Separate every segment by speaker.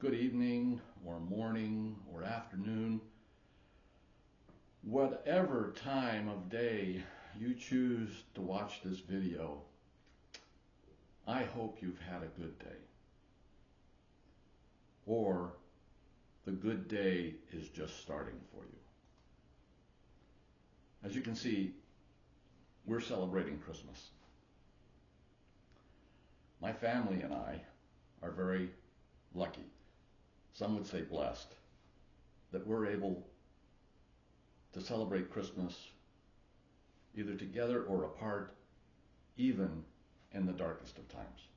Speaker 1: good evening or morning or afternoon, whatever time of day you choose to watch this video. I hope you've had a good day, or the good day is just starting for you. As you can see, we're celebrating Christmas. My family and I are very lucky, some would say blessed, that we're able to celebrate Christmas either together or apart, even in the darkest of times.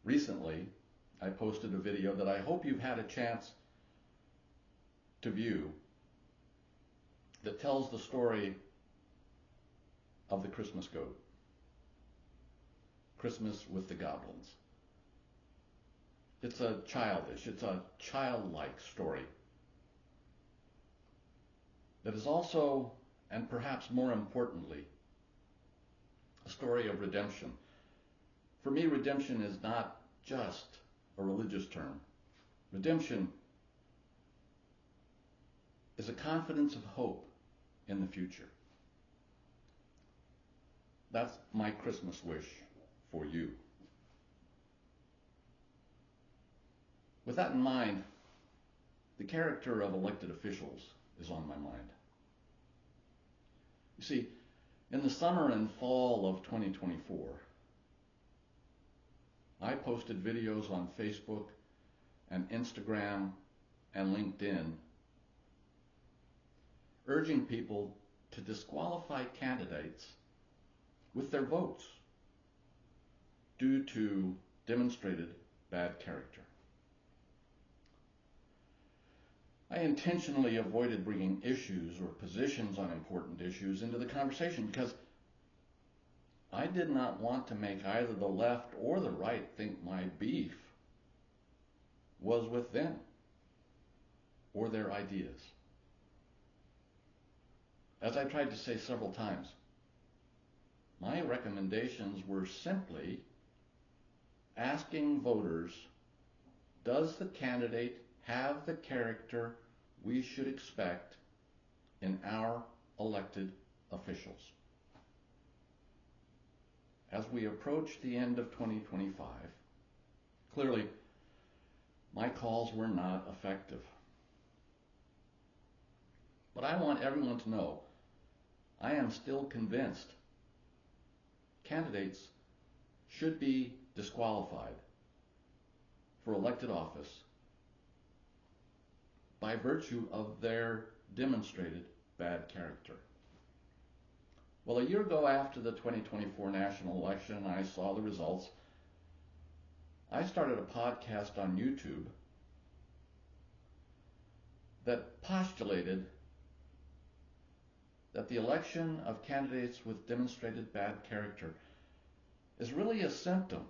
Speaker 1: Recently, I posted a video that I hope you've had a chance to view that tells the story of the Christmas goat, Christmas with the goblins. It's a childlike story that is also, and perhaps more importantly, a story of redemption. For me, redemption is not just a religious term. Redemption is a confidence of hope in the future. That's my Christmas wish for you. With that in mind, the character of elected officials is on my mind. You see, in the summer and fall of 2024, I posted videos on Facebook and Instagram and LinkedIn urging people to disqualify candidates with their votes due to demonstrated bad character. I intentionally avoided bringing issues or positions on important issues into the conversation because I did not want to make either the left or the right think my beef was with them or their ideas. As I tried to say several times, my recommendations were simply asking voters, does the candidate have the character we should expect in our elected officials? As we approach the end of 2025, clearly my calls were not effective. But I want everyone to know I am still convinced candidates should be disqualified for elected office by virtue of their demonstrated bad character. Well, a year ago after the 2024 national election, I saw the results. I started a podcast on YouTube that postulated that the election of candidates with demonstrated bad character is really a symptom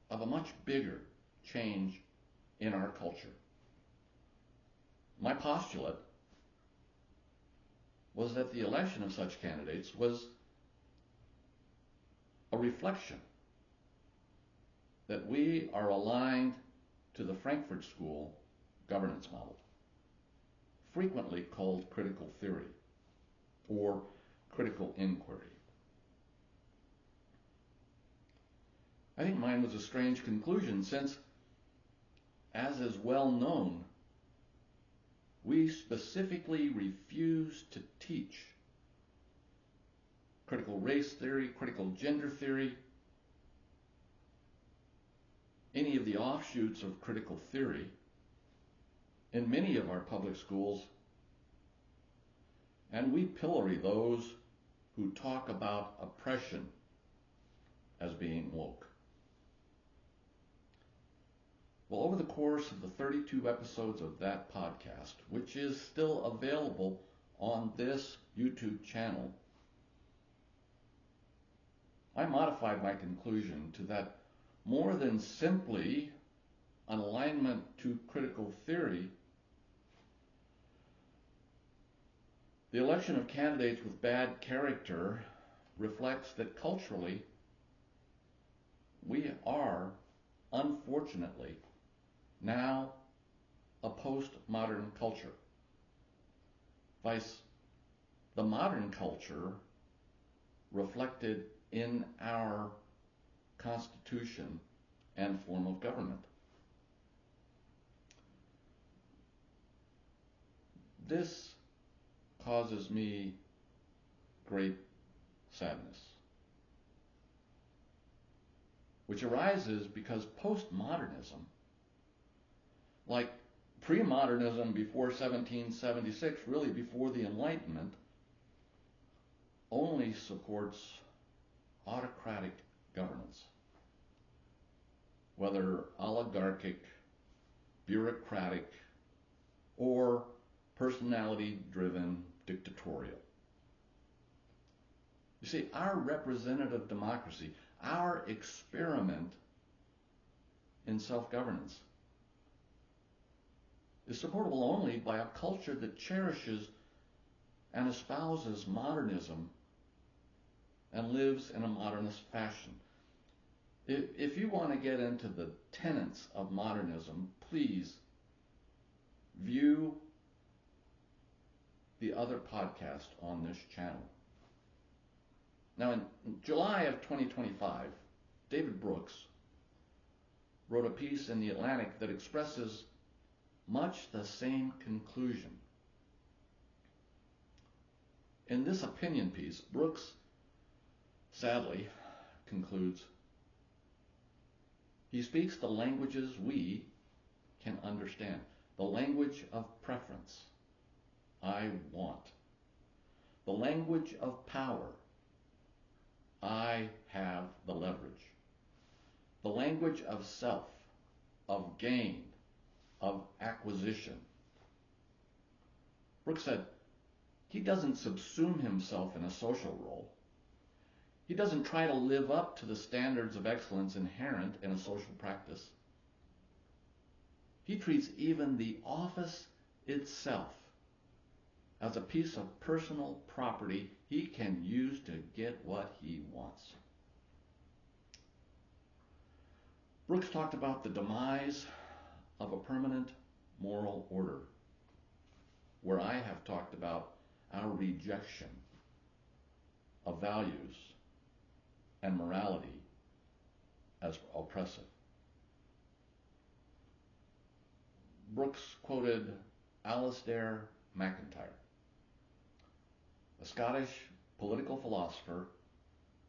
Speaker 1: of a much bigger change in our culture. My postulate was that the election of such candidates was a reflection that we are aligned to the Frankfurt School governance model, frequently called critical theory or critical inquiry. I think mine was a strange conclusion since, as is well known, we specifically refuse to teach critical race theory, critical gender theory, any of the offshoots of critical theory in many of our public schools, and we pillory those who talk about oppression as being woke. Well, over the course of the 32 episodes of that podcast, which is still available on this YouTube channel, I modified my conclusion to that more than simply an alignment to critical theory, the election of candidates with bad character reflects that culturally we are, unfortunately, now a postmodern culture. Vice, the modern culture reflected in our Constitution and form of government. This causes me great sadness, which arises because postmodernism, like pre-modernism before 1776, really before the Enlightenment, only supports autocratic governance, whether oligarchic, bureaucratic, or personality-driven dictatorial. You see, our representative democracy, our experiment in self-governance, is supportable only by a culture that cherishes and espouses modernism and lives in a modernist fashion. If you want to get into the tenets of modernism, please view the other podcast on this channel. Now, in July of 2025, David Brooks wrote a piece in The Atlantic that expresses much the same conclusion. In this opinion piece, Brooks sadly concludes, he speaks the languages we can understand, the language of preference, I want, the language of power, I have the leverage, the language of self, of gain, of acquisition. Brooks said he doesn't subsume himself in a social role. He doesn't try to live up to the standards of excellence inherent in a social practice. He treats even the office itself as a piece of personal property he can use to get what he wants. Brooks talked about the demise of a permanent moral order, where I have talked about our rejection of values and morality as oppressive. Brooks quoted Alasdair MacIntyre, a Scottish political philosopher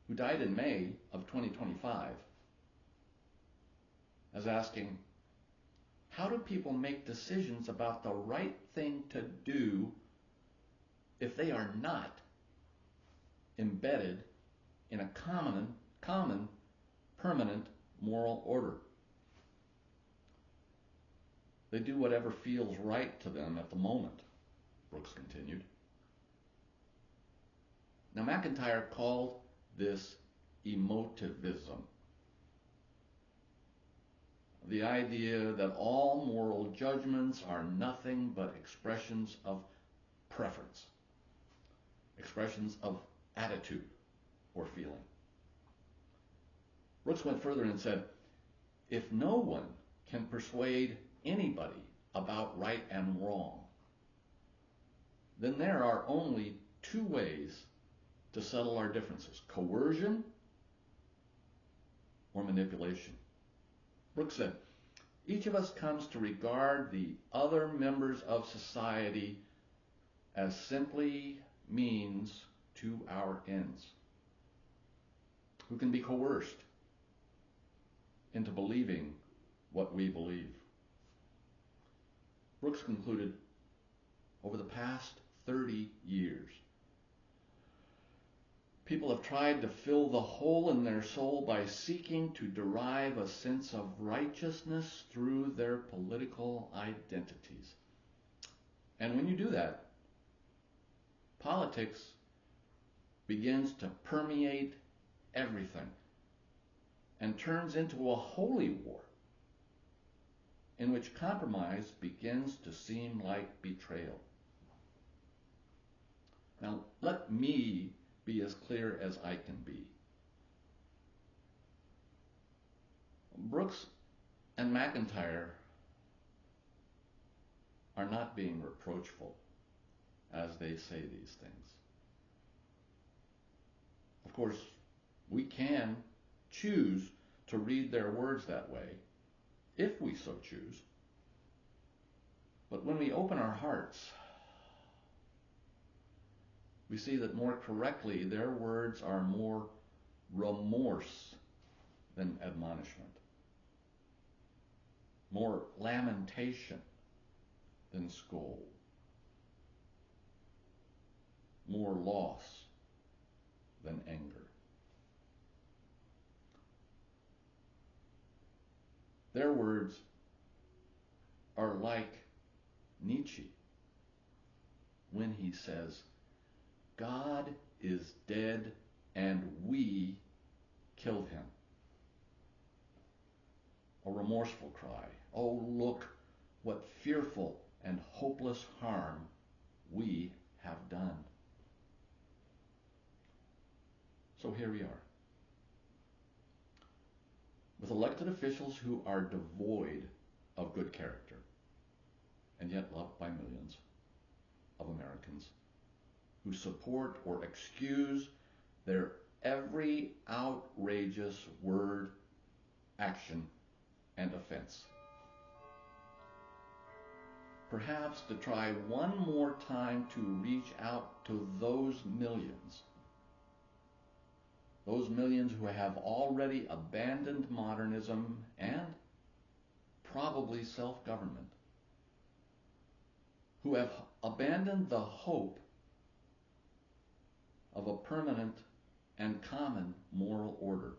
Speaker 1: who died in May of 2025, as asking, how do people make decisions about the right thing to do if they are not embedded in a common, permanent moral order? They do whatever feels right to them at the moment, Brooks continued. Now, MacIntyre called this emotivism, the idea that all moral judgments are nothing but expressions of preference, expressions of attitude or feeling. Brooks went further and said, if no one can persuade anybody about right and wrong, then there are only two ways to settle our differences: coercion or manipulation. Brooks said, each of us comes to regard the other members of society as simply means to our ends, who can be coerced into believing what we believe. Brooks concluded, over the past 30 years, people have tried to fill the hole in their soul by seeking to derive a sense of righteousness through their political identities. And when you do that, politics begins to permeate everything and turns into a holy war in which compromise begins to seem like betrayal. Now, let me be as clear as I can be. Brooks and McIntyre are not being reproachful as they say these things. Of course, we can choose to read their words that way, if we so choose. But when we open our hearts, we see that more correctly, their words are more remorse than admonishment, more lamentation than scold, more loss than anger. Their words are like Nietzsche when he says, God is dead and we killed him. A remorseful cry. Oh, look what fearful and hopeless harm we have done. So here we are, with elected officials who are devoid of good character, and yet loved by millions of Americans, who support or excuse their every outrageous word, action, and offense. Perhaps to try one more time to reach out to those millions who have already abandoned modernism and probably self-government, who have abandoned the hope of a permanent and common moral order.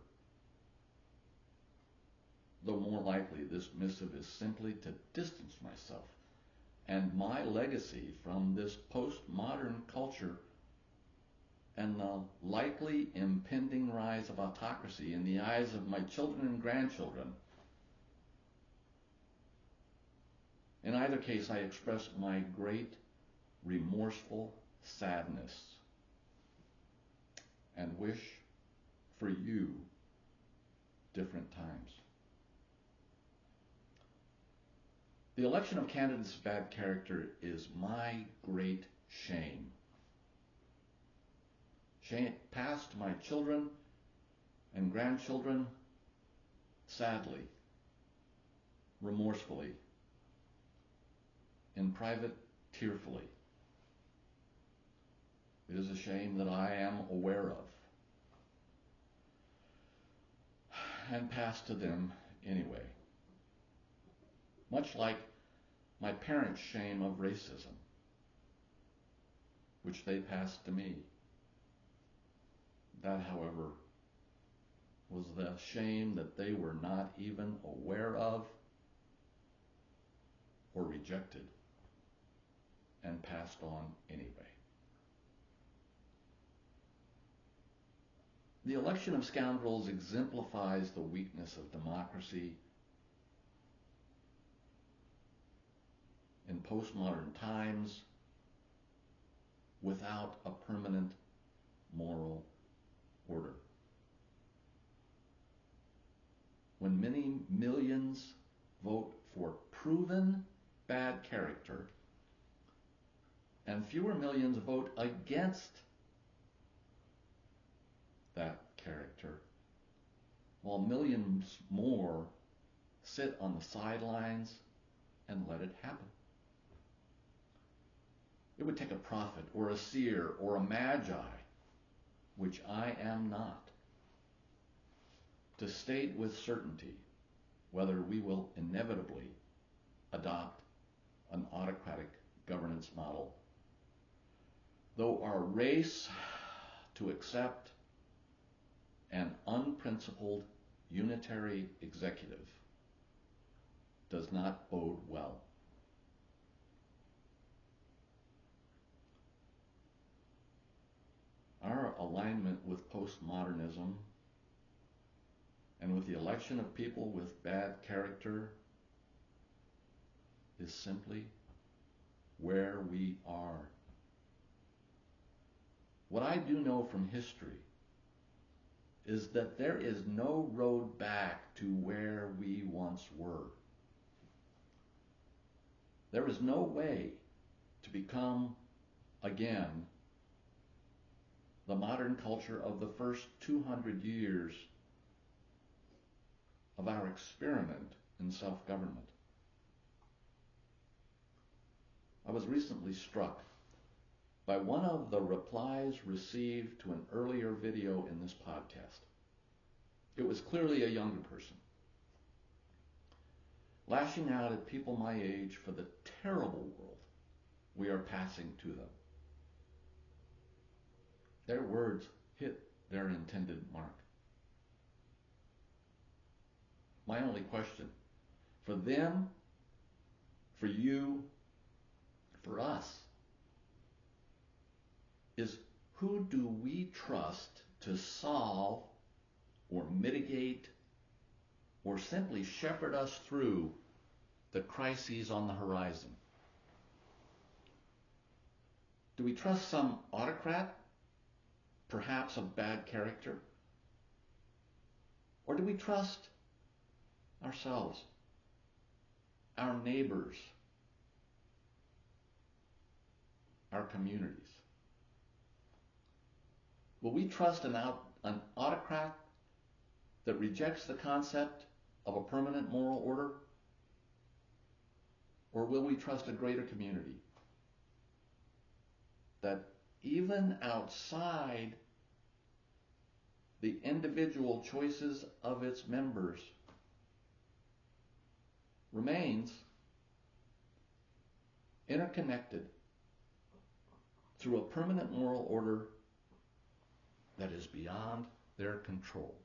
Speaker 1: Though more likely this missive is simply to distance myself and my legacy from this postmodern culture and the likely impending rise of autocracy in the eyes of my children and grandchildren. In either case, I express my great remorseful sadness and wish for you different times. The election of candidates of bad character is my great shame. Shame passed to my children and grandchildren, sadly, remorsefully, in private, tearfully. It is a shame that I am aware of, and passed to them anyway. Much like my parents' shame of racism, which they passed to me. That, however, was the shame that they were not even aware of or rejected and passed on anyway. The election of scoundrels exemplifies the weakness of democracy in postmodern times without a permanent moral order. When many millions vote for proven bad character and fewer millions vote against that character, while millions more sit on the sidelines and let it happen. It would take a prophet or a seer or a magi, which I am not, to state with certainty whether we will inevitably adopt an autocratic governance model, though our race to accept an unprincipled unitary executive does not bode well. Our alignment with postmodernism and with the election of people with bad character is simply where we are. What I do know from history is that there is no road back to where we once were. There is no way to become, again, the modern culture of the first 200 years of our experiment in self-government. I was recently struck by one of the replies received to an earlier video in this podcast. It was clearly a younger person, lashing out at people my age for the terrible world we are passing to them. Their words hit their intended mark. My only question for them, for you, for us, is who do we trust to solve or mitigate or simply shepherd us through the crises on the horizon? Do we trust some autocrat, perhaps of bad character? Or do we trust ourselves, our neighbors, our communities? Will we trust an autocrat that rejects the concept of a permanent moral order? Or will we trust a greater community that even outside the individual choices of its members remains interconnected through a permanent moral order that is beyond their control?